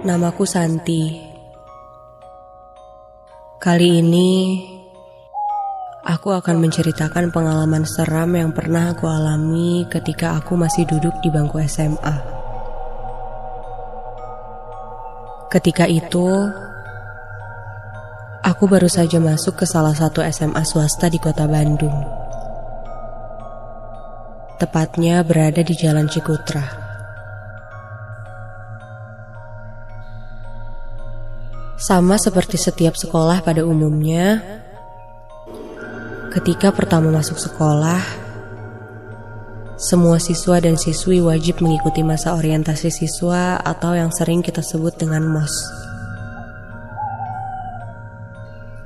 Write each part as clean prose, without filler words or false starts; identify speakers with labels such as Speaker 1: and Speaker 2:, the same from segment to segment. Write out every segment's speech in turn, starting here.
Speaker 1: Namaku Santi. Kali ini aku akan menceritakan pengalaman seram yang pernah aku alami ketika aku masih duduk di bangku SMA. Ketika itu, aku baru saja masuk ke salah satu SMA swasta di kota Bandung. Tepatnya berada di Jalan Cikutra. Sama seperti setiap sekolah pada umumnya, ketika pertama masuk sekolah, semua siswa dan siswi wajib mengikuti masa orientasi siswa atau yang sering kita sebut dengan MOS.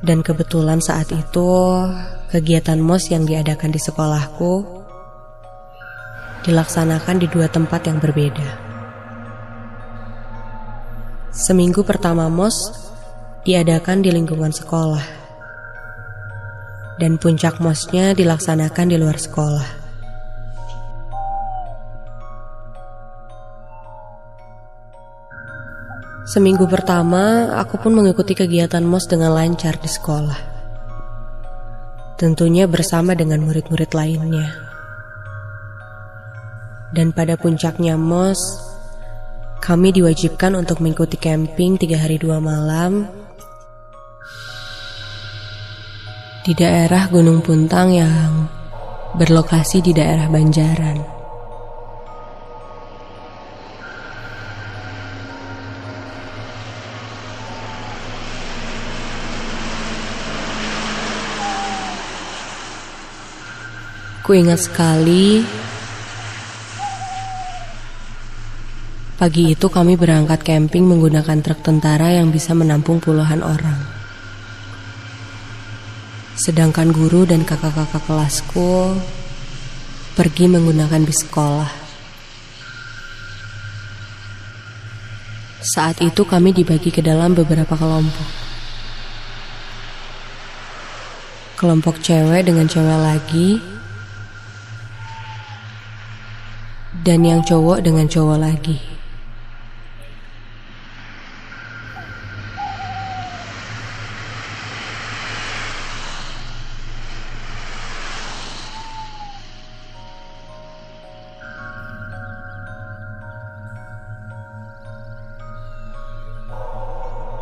Speaker 1: Dan kebetulan saat itu, kegiatan MOS yang diadakan di sekolahku dilaksanakan di dua tempat yang berbeda. Seminggu pertama MOS diadakan di lingkungan sekolah, dan puncak MOS-nya dilaksanakan di luar sekolah. Seminggu pertama, aku pun mengikuti kegiatan MOS dengan lancar di sekolah. Tentunya bersama dengan murid-murid lainnya. Dan pada puncaknya MOS, kami diwajibkan untuk mengikuti camping 3 hari 2 malam di daerah Gunung Puntang yang berlokasi di daerah Banjaran. Ku ingat sekali, pagi itu kami berangkat camping menggunakan truk tentara yang bisa menampung puluhan orang. Sedangkan guru dan kakak-kakak kelasku pergi menggunakan bis sekolah. Saat itu kami dibagi ke dalam beberapa kelompok. Kelompok cewek dengan cewek lagi, dan yang cowok dengan cowok lagi.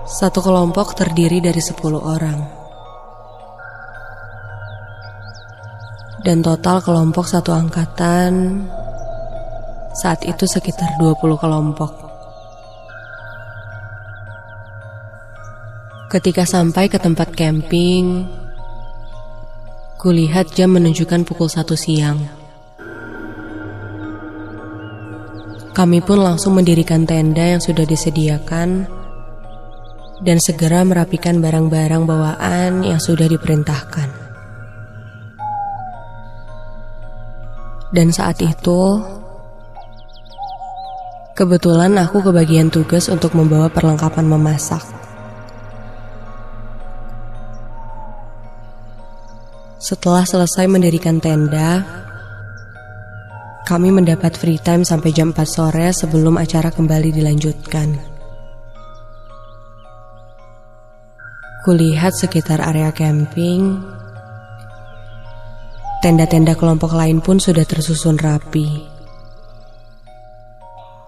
Speaker 1: Satu kelompok terdiri dari 10 orang. Dan total kelompok satu angkatan saat itu sekitar 20 kelompok. Ketika sampai ke tempat camping, kulihat jam menunjukkan pukul 1 siang. Kami pun langsung mendirikan tenda yang sudah disediakan dan segera merapikan barang-barang bawaan yang sudah diperintahkan. Dan saat itu, kebetulan aku kebagian tugas untuk membawa perlengkapan memasak. Setelah selesai mendirikan tenda, kami mendapat free time sampai jam 4 sore sebelum acara kembali dilanjutkan. Kulihat sekitar area camping, tenda-tenda kelompok lain pun sudah tersusun rapi.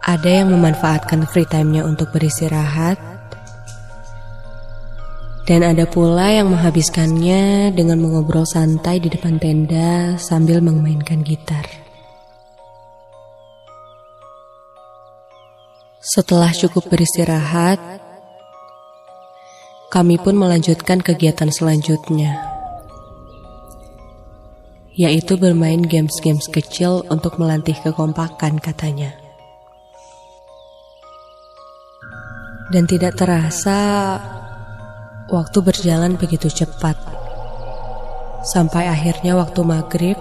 Speaker 1: Ada yang memanfaatkan free time-nya untuk beristirahat, dan ada pula yang menghabiskannya dengan mengobrol santai di depan tenda sambil memainkan gitar. Setelah cukup beristirahat, kami pun melanjutkan kegiatan selanjutnya, yaitu bermain games-games kecil untuk melatih kekompakan katanya. Dan tidak terasa, waktu berjalan begitu cepat. Sampai akhirnya waktu maghrib,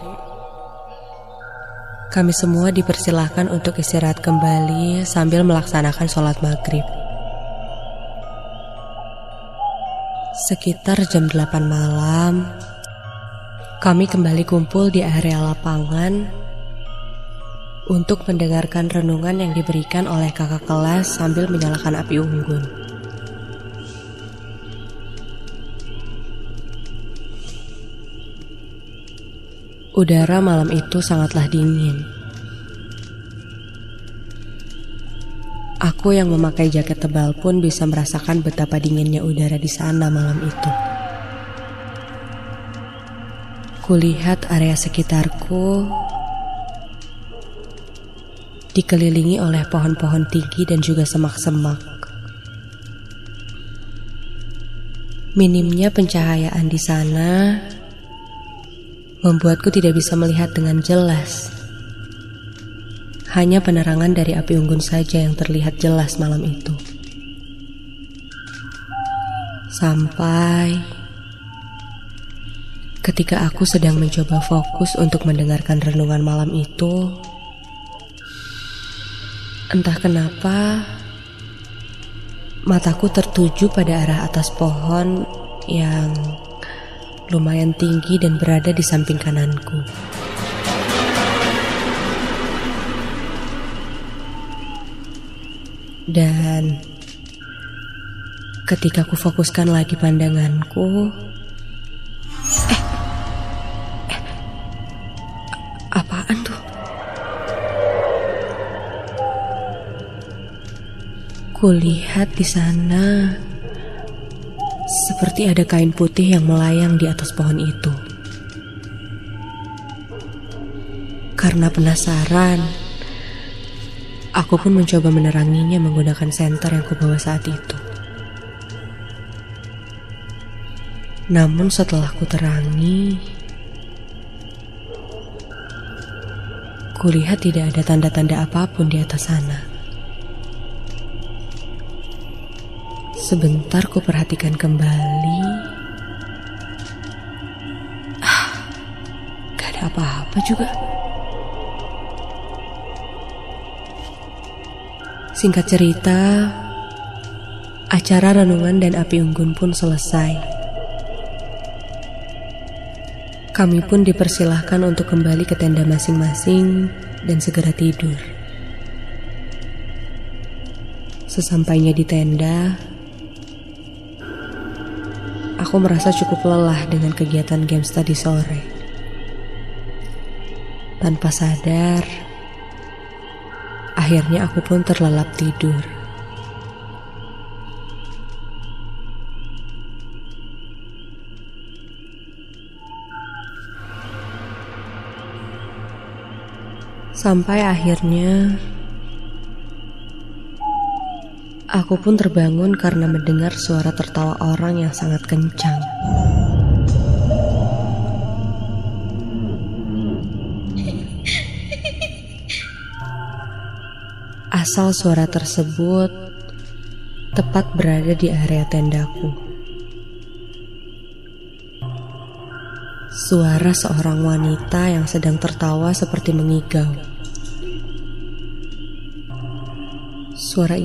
Speaker 1: kami semua dipersilahkan untuk istirahat kembali sambil melaksanakan sholat maghrib. Sekitar jam 8 malam, kami kembali kumpul di area lapangan untuk mendengarkan renungan yang diberikan oleh kakak kelas sambil menyalakan api unggun. Udara malam itu sangatlah dingin. Aku yang memakai jaket tebal pun bisa merasakan betapa dinginnya udara di sana malam itu. Kulihat area sekitarku dikelilingi oleh pohon-pohon tinggi dan juga semak-semak. Minimnya pencahayaan di sana membuatku tidak bisa melihat dengan jelas. Hanya penerangan dari api unggun saja yang terlihat jelas malam itu. Sampai ketika aku sedang mencoba fokus untuk mendengarkan renungan malam itu, entah kenapa mataku tertuju pada arah atas pohon yang lumayan tinggi dan berada di samping kananku. Dan ketika ku fokuskan lagi pandanganku, apaan tuh? Kulihat di sana seperti ada kain putih yang melayang di atas pohon itu. Karena penasaran, aku pun mencoba meneranginya menggunakan senter yang kubawa saat itu. Namun setelah kuterangi, kulihat tidak ada tanda-tanda apapun di atas sana. Sebentar ku perhatikan kembali. Gak ada apa-apa juga. Singkat cerita, acara renungan dan api unggun pun selesai. Kami pun dipersilahkan untuk kembali ke tenda masing-masing dan segera tidur. Sesampainya di tenda, aku merasa cukup lelah dengan kegiatan games tadi sore. Tanpa sadar, akhirnya aku pun terlelap tidur. Sampai akhirnya aku pun terbangun karena mendengar suara tertawa orang yang sangat kencang. Asal suara tersebut tepat berada di area tendaku. Suara seorang wanita yang sedang tertawa seperti mengigau. Suara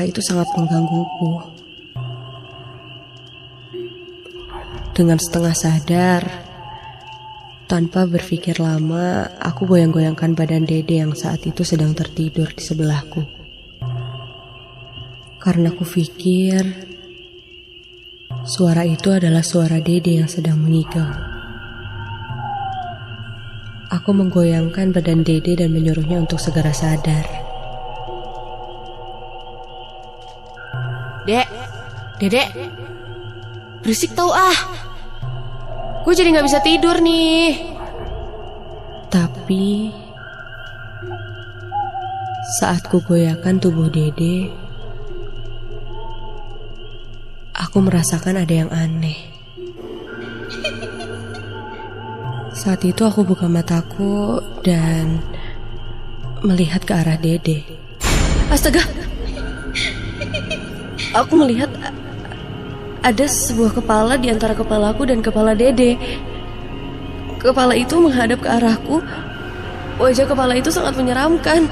Speaker 1: itu sangat menggangguku. Dengan setengah sadar, tanpa berpikir lama, aku goyang-goyangkan badan Dede yang saat itu sedang tertidur di sebelahku. Karena aku pikir suara itu adalah suara Dede yang sedang mengigau. Aku menggoyangkan badan Dede dan menyuruhnya untuk segera sadar. Dedek, berisik tau gue jadi gak bisa tidur nih. Tapi saat ku goyahkan tubuh Dede, aku merasakan ada yang aneh. Saat itu aku buka mataku dan melihat ke arah Dede. Astaga! Aku melihat ada sebuah kepala di antara kepalaku dan kepala Dede. Kepala itu menghadap ke arahku. Wajah kepala itu sangat menyeramkan.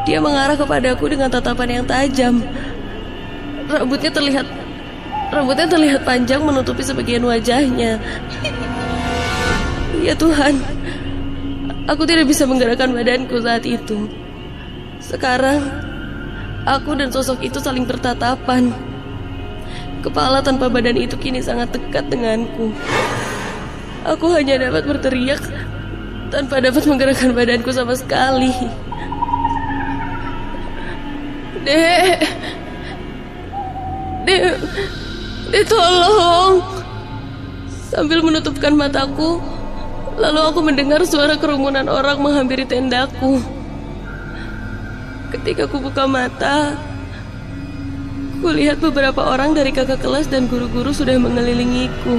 Speaker 1: Dia mengarah kepadaku dengan tatapan yang tajam. Rambutnya terlihat panjang menutupi sebagian wajahnya. Ya Tuhan, aku tidak bisa menggerakkan badanku saat itu. Sekarang, aku dan sosok itu saling bertatapan. Kepala tanpa badan itu kini sangat dekat denganku. Aku hanya dapat berteriak tanpa dapat menggerakkan badanku sama sekali. Dek, Dek, Dek tolong. Sambil menutupkan mataku, lalu aku mendengar suara kerumunan orang menghampiri tendaku. Ketika ku buka mata, kulihat beberapa orang dari kakak kelas dan guru-guru sudah mengelilingiku.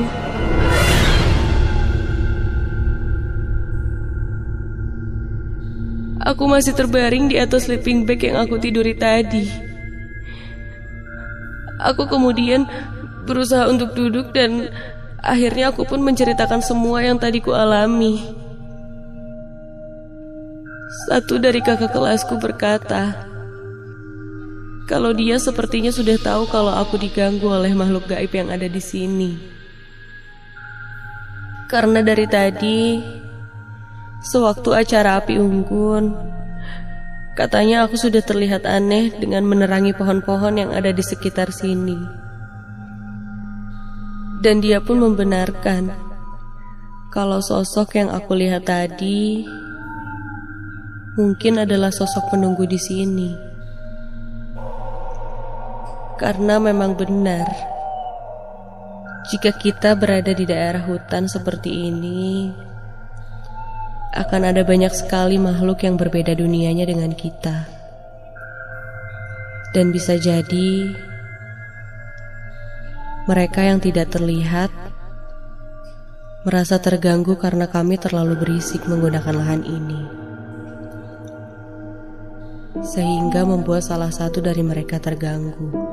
Speaker 1: Aku masih terbaring di atas sleeping bag yang aku tiduri tadi. Aku kemudian berusaha untuk duduk dan akhirnya aku pun menceritakan semua yang tadi ku alami. Satu dari kakak kelasku berkata, kalau dia sepertinya sudah tahu kalau aku diganggu oleh makhluk gaib yang ada di sini. Karena dari tadi, sewaktu acara api unggun, katanya aku sudah terlihat aneh dengan menerangi pohon-pohon yang ada di sekitar sini. Dan dia pun membenarkan kalau sosok yang aku lihat tadi mungkin adalah sosok penunggu di sini. Karena memang benar, jika kita berada di daerah hutan seperti ini, akan ada banyak sekali makhluk yang berbeda dunianya dengan kita. Dan bisa jadi mereka yang tidak terlihat merasa terganggu karena kami terlalu berisik menggunakan lahan ini, sehingga membuat salah satu dari mereka terganggu.